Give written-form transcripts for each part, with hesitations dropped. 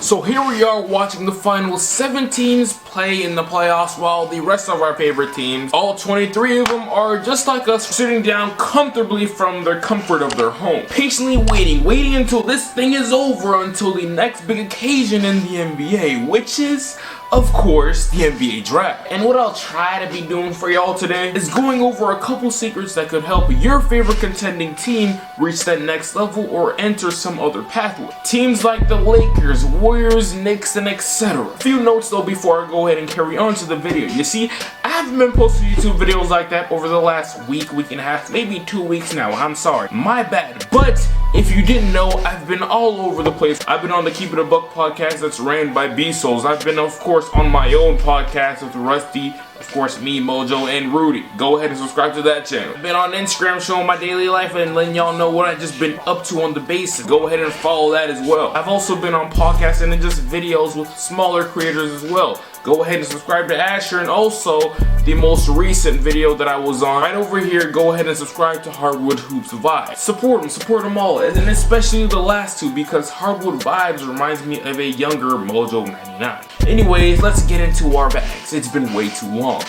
So here we are watching the final 7 teams play in the playoffs, while the rest of our favorite teams, all 23 of them, are just like us, sitting down comfortably from the comfort of their home, patiently waiting until this thing is over, until the next big occasion in the NBA, which is, of course, the NBA draft. And what I'll try to be doing for y'all today is going over a couple secrets that could help your favorite contending team reach that next level or enter some other pathway. Teams like the Lakers, Warriors, Knicks, and etc. A few notes though before I go ahead and carry on to the video. You see, I haven't been posting YouTube videos like that over the last week and a half, maybe 2 weeks now. I'm sorry, my bad. But if you didn't know, I've been all over the place. I've been on the Keep It a Buck podcast that's ran by B-Souls. I've been, of course, on my own podcast with Rusty, of course, me, Mojo, and Rudy. Go ahead and subscribe to that channel. I've been on Instagram showing my daily life and letting y'all know what I've just been up to on the basis. Go ahead and follow that as well. I've also been on podcasts and just videos with smaller creators as well. Go ahead and subscribe to Asher, and also the most recent video that I was on right over here, go ahead and subscribe to Hardwood Hoops Vibes. Support them all, and especially the last two, because Hardwood Vibes reminds me of a younger Mojo 99. Anyways, let's get into our bags. It's been way too long.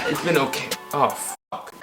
It's been okay. Oh, fuck.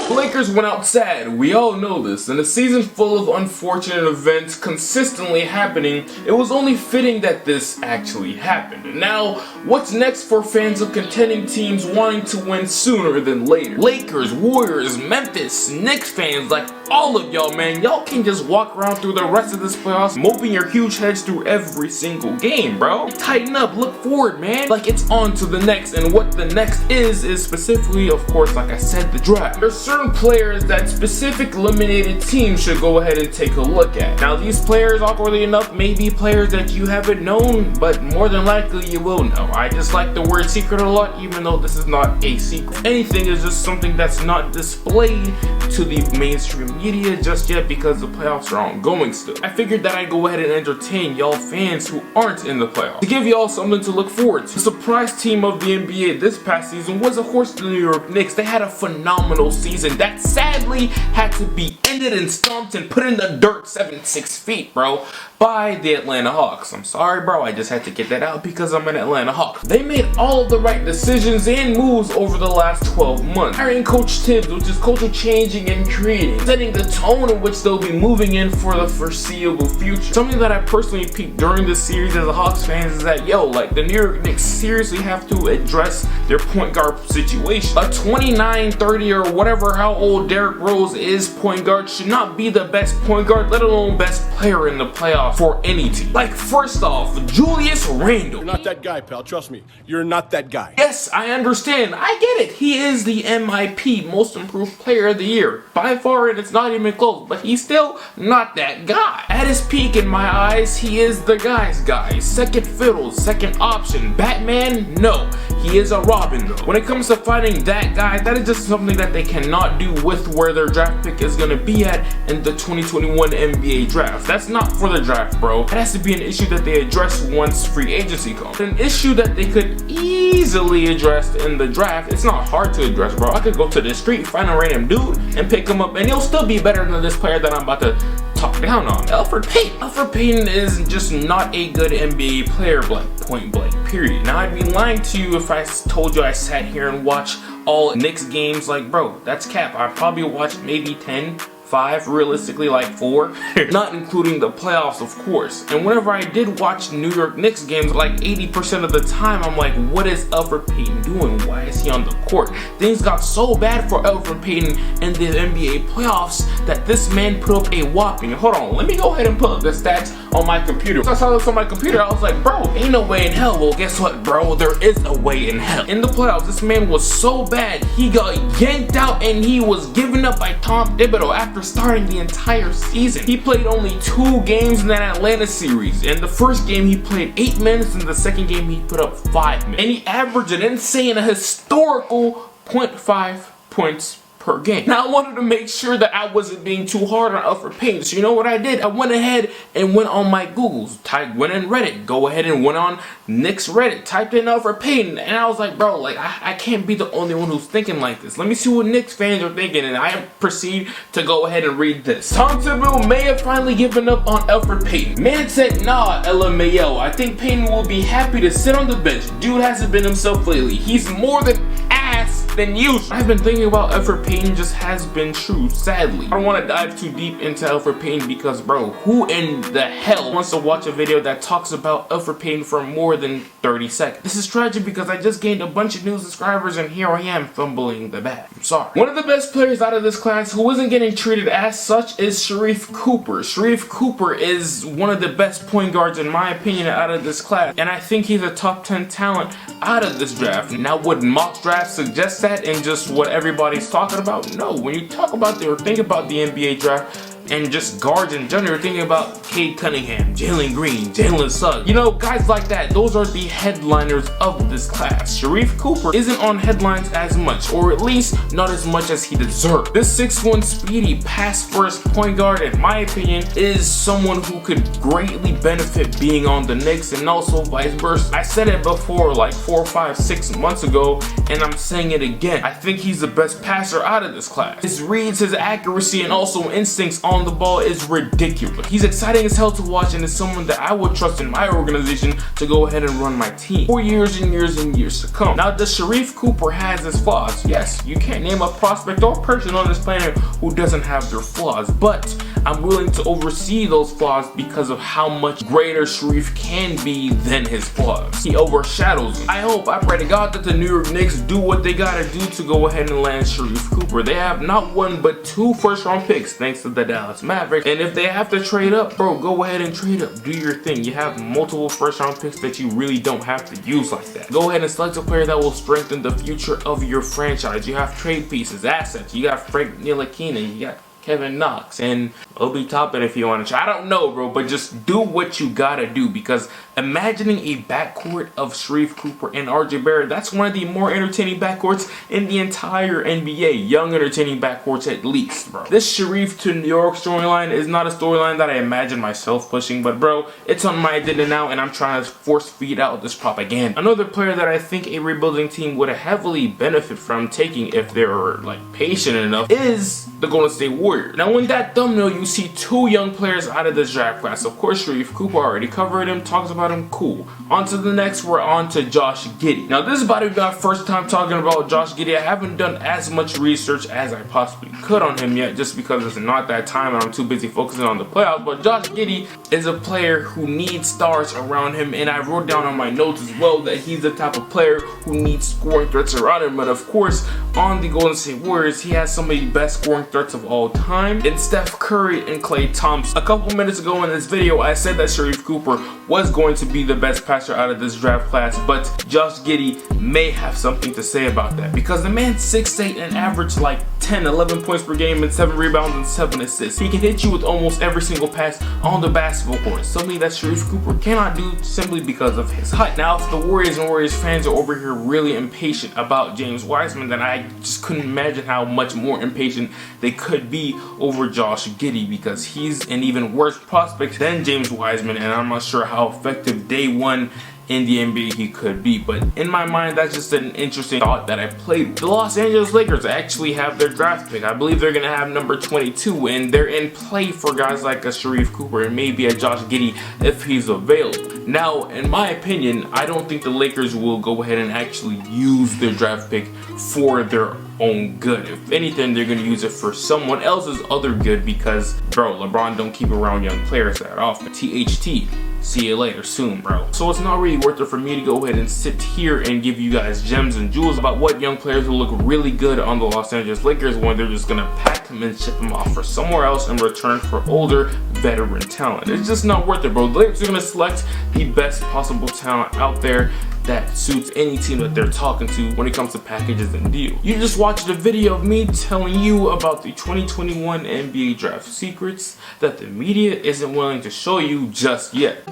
The Lakers went out sad, we all know this. In a season full of unfortunate events consistently happening, it was only fitting that this actually happened. And now, what's next for fans of contending teams wanting to win sooner than later? Lakers, Warriors, Memphis, Knicks fans, like all of y'all, man, y'all can just walk around through the rest of this playoffs moping your huge heads through every single game, bro. Tighten up, look forward, man. Like, it's on to the next, and what the next is specifically, of course, like I said, the draft. There's certain players that specific eliminated teams should go ahead and take a look at. Now, these players, awkwardly enough, may be players that you haven't known, but more than likely you will know. I just like the word secret a lot, even though this is not a secret. Anything is just something that's not displayed to the mainstream media just yet because the playoffs are ongoing still. I figured that I'd go ahead and entertain y'all fans who aren't in the playoffs, to give y'all something to look forward to. The surprise team of the NBA this past season was, of course, the New York Knicks. They had a phenomenal season that sadly had to be ended and stomped and put in the dirt 6 feet, bro, by the Atlanta Hawks. I'm sorry, bro, I just had to get that out because I'm an Atlanta Hawk. They made all of the right decisions and moves over the last 12 months. Hiring Coach Tibbs, which is culture changing and creating, setting the tone in which they'll be moving in for the foreseeable future. Something that I personally peeped during this series as a Hawks fan is that, yo, like, the New York Knicks seriously have to address their point guard situation. A 29, 30, or whatever how old Derrick Rose is point guard should not be the best point guard, let alone best player in the playoffs for any team. Like, first off, Julius Randle. You're not that guy, pal. Trust me. You're not that guy. Yes, I understand. I get it. He is the MIP, Most Improved Player of the Year. By far, and it's not even close, but he's still not that guy. At his peak, in my eyes, he is the guy's guy. Second fiddle, second option. Batman? No. He is a Robin, though. When it comes to finding that guy, that is just something that they cannot do with where their draft pick is going to be at in the 2021 NBA draft. That's not for the draft, bro. It has to be an issue that they address once free agency comes. An issue that they could easily address in the draft. It's not hard to address, bro. I could go to the street, find a random dude, and pick him up, and he'll still be better than this player that I'm about to talk down on. Elfrid Payton. Elfrid Payton is just not a good NBA player, point blank, period. Now, I'd be lying to you if I told you I sat here and watched all Knicks games. Like, bro, that's cap. I probably watched maybe 10, 5, realistically like 4, not including the playoffs, of course. And whenever I did watch New York Knicks games, like 80% of the time, I'm like, what is Elfrid Payton doing? Why is he on the court? Things got so bad for Elfrid Payton in the NBA playoffs that this man put up a whopping, hold on, let me go ahead and pull up the stats on my computer. So I saw this on my computer, I was like, bro, ain't no way in hell. Well, guess what, bro? There is a way in hell. In the playoffs, this man was so bad, he got yanked out and he was given up by Tom Thibodeau after starting the entire season. He played only 2 games in that Atlanta series. In the first game, he played 8 minutes. In the second game, he put up 5 minutes. And he averaged an insane, a historical 0.5 points per game. Now I wanted to make sure that I wasn't being too hard on Elfrid Payton, so you know what I did? I went ahead and went on my Googles, went in Reddit, go ahead and went on Knicks Reddit, typed in Elfrid Payton, and I was like, bro, like I can't be the only one who's thinking like this. Let me see what Knicks fans are thinking, and I proceed to go ahead and read this. Tom Thibodeau may have finally given up on Elfrid Payton. Man said, nah, LMAO. I think Payton will be happy to sit on the bench. Dude hasn't been himself lately. He's more than ass than usual. I've been thinking about Elfrid Payton just has been true, sadly. I don't want to dive too deep into Elfrid Payton because, bro, who in the hell wants to watch a video that talks about Elfrid Payton for more than 30 seconds? This is tragic because I just gained a bunch of new subscribers and here I am fumbling the bag. I'm sorry. One of the best players out of this class who isn't getting treated as such is Sharife Cooper. Sharife Cooper is one of the best point guards in my opinion out of this class, and I think he's a top 10 talent out of this draft. Now would mock draft suggest that and just what everybody's talking about? No, when you talk about or think about the NBA draft and just guards in general, you're thinking about Cade Cunningham, Jalen Green, Jalen Suggs. You know, guys like that, those are the headliners of this class. Sharife Cooper isn't on headlines as much, or at least not as much as he deserves. This 6'1" speedy pass-first point guard, in my opinion, is someone who could greatly benefit being on the Knicks and also vice versa. I said it before like 4, 5, 6 months ago, and I'm saying it again. I think he's the best passer out of this class. His reads, his accuracy, and also instincts on the ball is ridiculous. He's exciting as hell to watch and is someone that I would trust in my organization to go ahead and run my team for years and years and years to come. Now, does Sharife Cooper has his flaws? Yes, you can't name a prospect or person on this planet who doesn't have their flaws, but I'm willing to oversee those flaws because of how much greater Sharife can be than his flaws. He overshadows them. I pray to God that the New York Knicks do what they gotta do to go ahead and land Sharife Cooper. They have not one but 2 first-round picks thanks to the Dallas Mavericks, and if they have to trade up, bro, go ahead and trade up. Do your thing. You have multiple first-round picks that you really don't have to use like that. Go ahead and select a player that will strengthen the future of your franchise. You have trade pieces, assets. You got Frank Ntilikina. You got Kevin Knox and Obi Toppin if you want to try. I don't know, bro, but just do what you gotta do, because imagining a backcourt of Sharife Cooper and RJ Barrett, that's one of the more entertaining backcourts in the entire NBA. Young, entertaining backcourts at least, bro. This Sharife to New York storyline is not a storyline that I imagine myself pushing, but bro, it's on my agenda now and I'm trying to force feed out this propaganda. Another player that I think a rebuilding team would heavily benefit from taking if they were like patient enough is the Golden State Warriors. Now in that thumbnail you see 2 young players out of this draft class. Of course, Sharife Cooper already covered him, talks about him, cool. On to the next, we're on to Josh Giddey. Now this is about to be my first time talking about Josh Giddey. I haven't done as much research as I possibly could on him yet, just because it's not that time and I'm too busy focusing on the playoffs. But Josh Giddey is a player who needs stars around him, and I wrote down on my notes as well that he's the type of player who needs scoring threats around him. But of course, on the Golden State Warriors, he has some of the best scoring threats of all time in Steph Curry and Klay Thompson. A couple minutes ago in this video, I said that Sharife Cooper was going to be the best passer out of this draft class, but Josh Giddey may have something to say about that, because the man's 6'8" and averaged like 10, 11 points per game and 7 rebounds and 7 assists. He can hit you with almost every single pass on the basketball court, something that Sharife Cooper cannot do simply because of his height. Now, if the Warriors and Warriors fans are over here really impatient about James Wiseman, then I just couldn't imagine how much more impatient they could be over Josh Giddey, because he's an even worse prospect than James Wiseman, and I'm not sure how effective day one in the NBA he could be. But in my mind, that's just an interesting thought that I played with. The Los Angeles Lakers actually have their draft pick. I believe they're gonna have number 22, and they're in play for guys like a Sharife Cooper and maybe a Josh Giddey if he's available. Now, in my opinion, I don't think the Lakers will go ahead and actually use their draft pick for their own good. If anything, they're gonna use it for someone else's other good, because bro, LeBron don't keep around young players that often. THT. See you later soon, bro. So it's not really worth it for me to go ahead and sit here and give you guys gems and jewels about what young players will look really good on the Los Angeles Lakers when they're just gonna pack them and ship them off for somewhere else in return for older veteran talent. It's just not worth it, bro. The Lakers are gonna select the best possible talent out there that suits any team that they're talking to when it comes to packages and deals. You just watched a video of me telling you about the 2021 NBA draft secrets that the media isn't willing to show you just yet.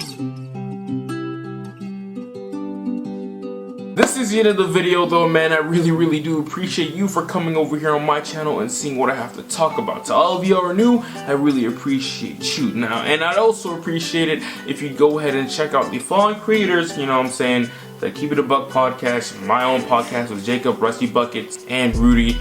This is the end of the video though, man. I really do appreciate you for coming over here on my channel and seeing what I have to talk about. To all of you who are new, I really appreciate you now. And I'd also appreciate it if you'd go ahead and check out the following creators, you know what I'm saying, the Keep It a Buck podcast, my own podcast with Jacob, Rusty Buckets, and Rudy.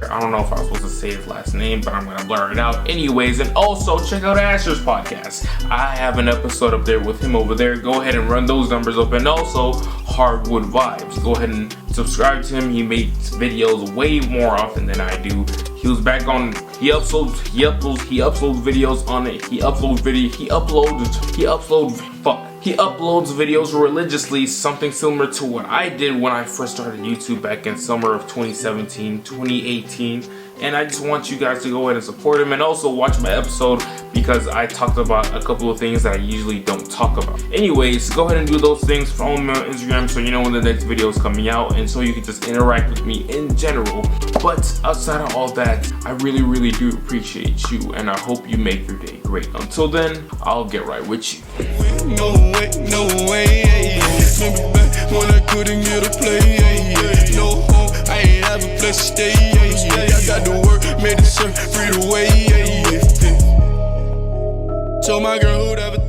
I don't know if I was supposed to say his last name, but I'm gonna blur it out anyways. And also check out Asher's podcast. I have an episode up there with him over there. Go ahead and run those numbers up. And also Hardwood Vibes. Go ahead and subscribe to him. He makes videos way more often than I do. He was back on. He uploads videos on it. He uploads videos religiously, something similar to what I did when I first started YouTube back in summer of 2017, 2018. And I just want you guys to go ahead and support him and also watch my episode because I talked about a couple of things that I usually don't talk about. Anyways, go ahead and do those things. Follow me on Instagram so you know when the next video is coming out and so you can just interact with me in general. But outside of all that, I really do appreciate you and I hope you make your day great. Until then, I'll get right with you. No way, remember back when I couldn't get a play, no home, I ain't have a place to stay, I got to work, made the shirt, free the way, Told my girl who'd ever